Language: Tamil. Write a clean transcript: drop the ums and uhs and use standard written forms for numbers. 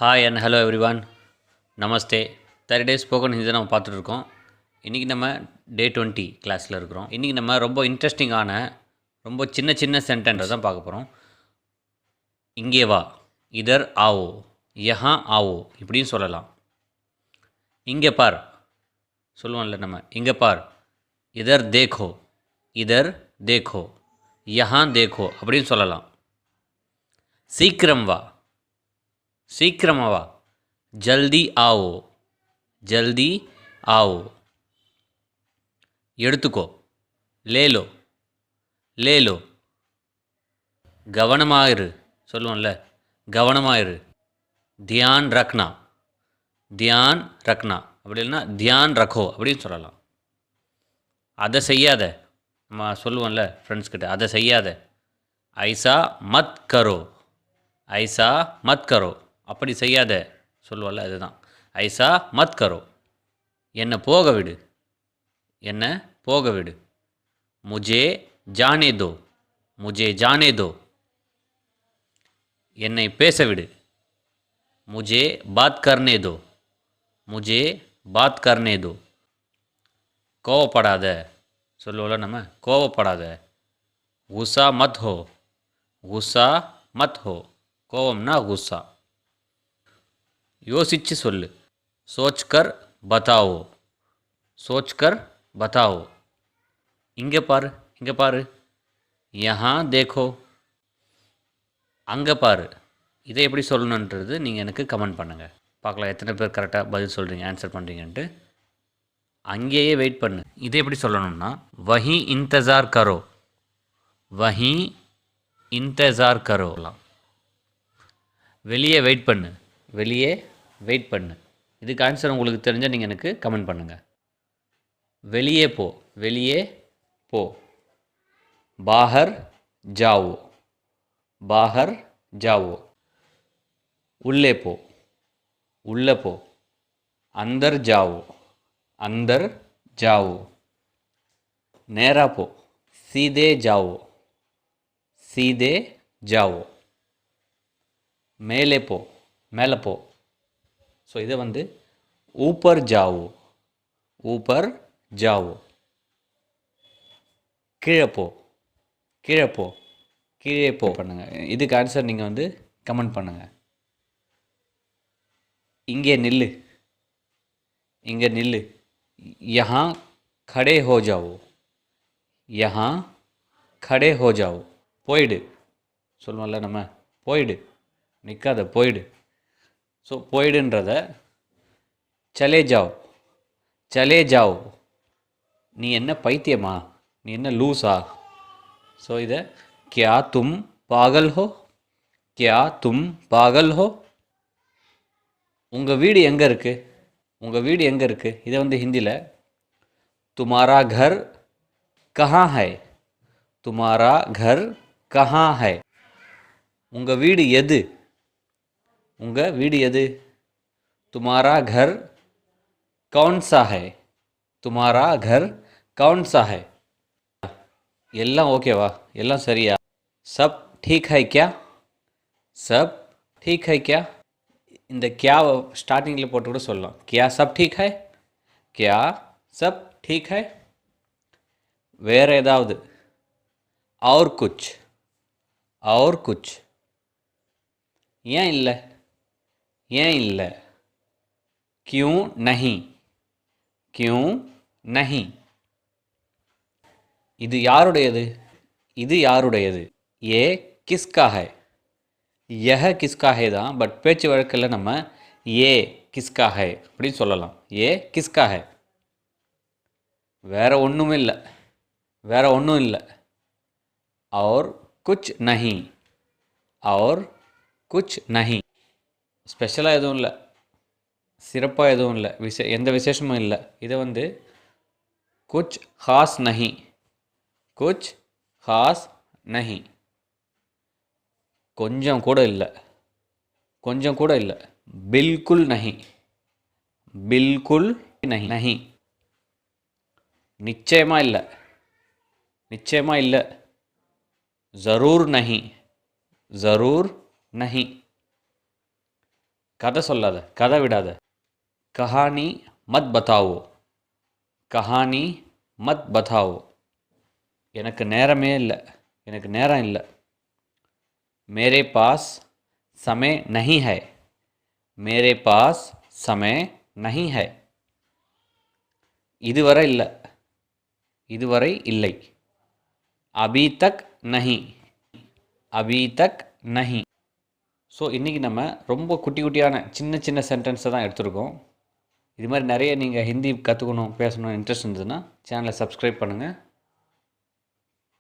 Hi and hello everyone, Namaste. Third day spoken Hindi நம்ம பார்த்துட்ருக்கோம். இன்றைக்கி நம்ம டே 20 கிளாஸில் இருக்கிறோம். இன்றைக்கி நம்ம ரொம்ப இன்ட்ரெஸ்டிங்கான ரொம்ப சின்ன சின்ன சென்டென்ஸ் தான் பார்க்க போகிறோம். இங்கே வா, இதர் ஆவோ, யஹா ஆவோ இப்படின்னு சொல்லலாம். இங்கே பார் சொல்லுவோம்ல நம்ம, இங்கே பார். இதர் தேக்கோ, இதர் தேக்கோ, யஹா தேக்கோ அப்படின்னு சொல்லலாம். சீக்கிரம் வா, சீக்கிரமா வா. ஜல்தி ஆவோ, ஜல்தி ஆவோ. எடுத்துக்கோ, லேலோ, லேலோ. கவனமாயிரு சொல்லுவோம்ல, கவனமாயிரு. தியான் ரக்னா, தியான் ரக்னா அப்படி இல்லைன்னா தியான் ரக்கோ அப்படின்னு சொல்லலாம். அதை செய்யாத, நம்ம சொல்லுவோம்ல ஃப்ரெண்ட்ஸ்கிட்ட, அதை செய்யாத. ஐசா மத் கரோ, ஐசா மத் கரோ அப்படி செய்யாத சொல்லுவோம்ல, அதுதான் ஐசா மத் கரோ. என்னை போக விடு, என்னை போக விடு. முஜே ஜானே தோ, முஜே ஜானே தோ. என்னை பேச விடு. முஜே பாத் கர்னே தோ, முஜே பாத் கர்னே தோ. கோவப்படாத சொல்லுவோம்ல நம்ம, கோவப்படாத. குஸ்ஸா மத் ஹோ, குஸ்ஸா மத் ஹோ. கோவம்னா குஸ்ஸா. யோசிச்சு சொல்லு. சோச்கர் பதாவோ, சோச்கர் பதாவோ. இங்கே பாரு, இங்கே பாரு. யஹா தேக்கோ, அங்கே பாரு. இதை எப்படி சொல்லணுன்றது நீங்கள் எனக்கு கமெண்ட் பண்ணுங்கள். பார்க்கலாம் எத்தனை பேர் கரெக்டாக பதில் சொல்கிறீங்க, ஆன்சர் பண்ணுறீங்கன்ட்டு. அங்கேயே வெயிட் பண்ணு. இதை எப்படி சொல்லணும்னா, வஹி இன்தஜார் கரோ, வஹி இன்தஜார் கரோலாம். வெளியே வெயிட் பண்ணு, வெளியே வெயிட் பண்ணு. இதுக்கு ஆன்சர் உங்களுக்கு தெரிஞ்சால் நீங்கள் எனக்கு கமெண்ட் பண்ணுங்கள். வெளியே போ, வெளியே போ. பாஹர் ஜாவோ, பாஹர் ஜாவோ. உள்ளே போ, உள்ளே போ. அந்தர் ஜாவோ, அந்தர் ஜாவோ. நேரா போ, சீதே ஜாவோ, சீதே ஜாவோ. மேலே போ, மேலே போ. ஸோ இதை வந்து ஊப்பர் ஜாவோ, ஊப்பர் ஜாவோ. கீழே போ, கீழே போ, கீழே போ பண்ணுங்கள். இதுக்கு ஆன்சர் நீங்கள் வந்து கமெண்ட் பண்ணுங்கள். இங்கே நில்லு, இங்கே நில்லு. யஹா खड़े हो जाओ, யஹா खड़े हो जाओ. போயிடு சொல்லுவோம்ல நம்ம, போயிடு, நிற்காத, போயிடு. ஸோ போயிடுன்றத சலே ஜாவ், சலே ஜாவ். நீ என்ன பைத்தியமா, நீ என்ன லூஸா. ஸோ இதை கியா தும் பாகல் ஹோ, கியா தும் பாகல் ஹோ. உங்கள் வீடு எங்கே இருக்குது, உங்கள் வீடு எங்கே இருக்குது. இதை வந்து ஹிந்தியில் துமாரா கர் கஹான் ஹை, துமாரா கர் கஹான் ஹை. உங்கள் வீடு எது, உங்கள் வீடு எது. துமாரா கர் கவுன் சா ஹை, துமாரா கர் கவுன் சா ஹை. எல்லாம் ஓகேவா, எல்லாம் சரியா. சப் டீக் ஹை கியா, சப் டீக் ஹை கியா. இந்த கியாவை ஸ்டார்டிங்கில் போட்டு கூட சொல்லலாம். கியா சப் டீக் ஹை, கியா சப் டீக் ஹை. வேறு ஏதாவது. और कुछ, और कुछ. ஏன் இல்லை, ஏன் இல்லை. क्यों नहीं, क्यों नहीं. இது யாருடையது, இது யாருடையது. ஏ கிஸ்கா ஹை, யஹ கிஸ்கா ஹை தான். பட் பேச்சு வழக்கில் நம்ம ஏ கிஸ்கா ஹை அப்படின்னு சொல்லலாம். ஏ கிஸ்கா ஹை. வேறு ஒன்றும் இல்லை, வேறு ஒன்றும் இல்லை. और कुछ नहीं, और कुछ नहीं. ஸ்பெஷலாக எதுவும் இல்லை, சிறப்பாக எதுவும் இல்லை, எந்த விசேஷமும் இல்லை. இதை வந்து குச் ஹாஸ் நஹி, குச் ஹாஸ் நஹி. கொஞ்சம் கூட இல்லை, கொஞ்சம் கூட இல்லை. பில்குல் நஹி, பில்குல் நஹி, நஹி. நிச்சயமாக இல்லை, நிச்சயமாக இல்லை. ज़रूर नहीं, ज़रूर नहीं. கதை சொல்லாத, கதை விடாத. கஹானி மத் பதாவோ, கஹானி மத் பதாவோ. எனக்கு நேரமே இல்லை, எனக்கு நேரம் இல்லை. மேரே பாஸ் சமய நஹி ஹை, மேரே பாஸ் சமய நஹி ஹை. இதுவரை இல்லை, இதுவரை இல்லை. அபி தக் நஹி, அபி தக் நஹி. ஸோ இன்றைக்கி நம்ம ரொம்ப குட்டி குட்டியான சின்ன சின்ன சென்டென்ஸை தான் எடுத்திருக்கோம். இது மாதிரி நிறைய நீங்கள் ஹிந்தி கற்றுக்கணும், பேசணும் இன்ட்ரெஸ்ட் இருந்ததுன்னா சேனலை சப்ஸ்கிரைப் பண்ணுங்கள்.